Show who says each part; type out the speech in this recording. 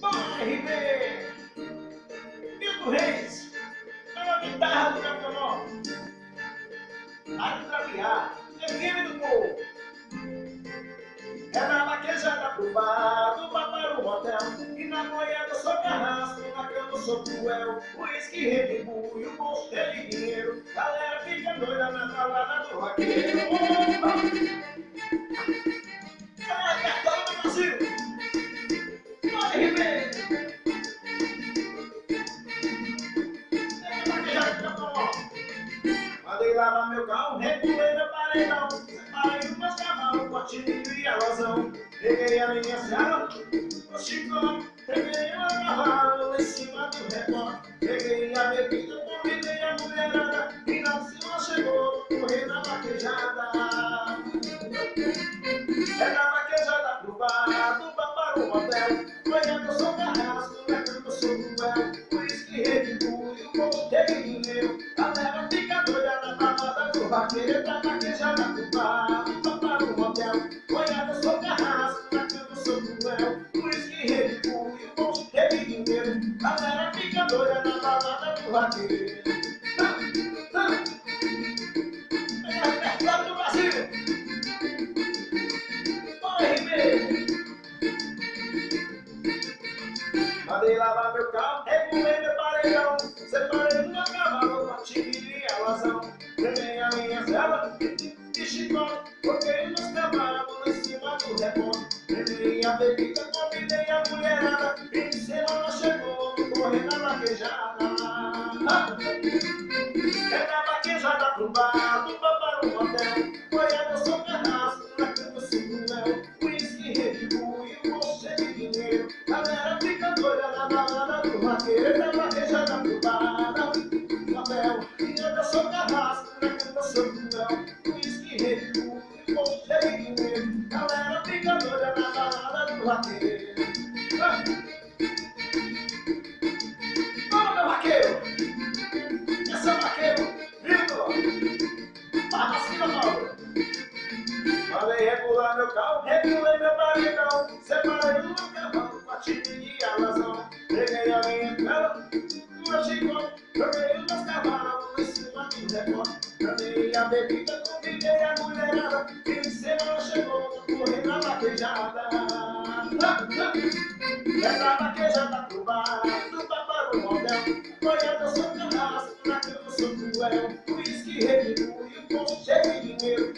Speaker 1: RB, Milton Reis, pela guitarra do Capitão, Rádio Trapiá, FM do Povo. É na vaquejada pro bar, do bar para o motel, e na boiada sou carrasco, na cama sou cruel, o uísque retribui o bolso dele dinheiro, galera fica doida na balada do vaqueiro. Vai, cartão do Brasil! Vai, RB! É na vaquejada do Capitão. Mandei lavar meu carro, regulei meu paredão, separei os meus cavalos, potinho e alusão. Peguei a minha serra, o chicão, peguei o cavalo em cima do repórter. Peguei a bebida, convidei a mulherada, e na cima chegou, correndo na vaquejada. É na vaquejada pro bar, do bar para o motel, banhando eu sou carrasco, na cama eu sou cruel, o uísque retribui o bolso dele dinheiro, galera fica doida na balada do vaqueiro. Da vaquejada pro bar, do bar para o motel, banhando eu sou carrasco, na cama eu sou cruel, o uísque retribui o bolso dele dinheiro, galera fica doida na balada do vaqueiro. É o repertório do Brasil! Mandei lavar meu carro, regulei meu paredão, separei o meu cavalo, potinho e alusão. Peguei a minha cela e chicote, coloquei os meus cavalos em cima do repórter. Peguei a bebida, convidei a mulherada, e de cima ela chegou, correndo na vaquejada. É na vaquejada pro bar, do bar para o motel, boiada eu sou carrasco, na cama eu sou cruel, o uísque retribui o bolso de dinheiro, galera fica doida na balada do vaqueiro. Da vaquejada pro bar, do motel, boiada eu sou carrasco, na cama eu sou cruel, o uísque retribui o bolso de dinheiro, galera fica doida na balada do vaqueiro. Vamos, meu vaqueiro! Esse é o vaqueiro, Vitor! Barra cima, Mauro! Mandei regular meu carro, regulei meu paredão, separei o meu cavalo, potinho e alusão. Peguei a minha vela, o meu chicote, joguei os meus cavalos em cima do repórter. Mandei a bebida, convidei a mulherada, e de cima ela chegou, correndo na vaquejada. É na vaquejada pro bar, do bar para o motel, boiada eu sou carrasco, na cama eu sou cruel, o uísque retribui o bolso cheio de dinheiro,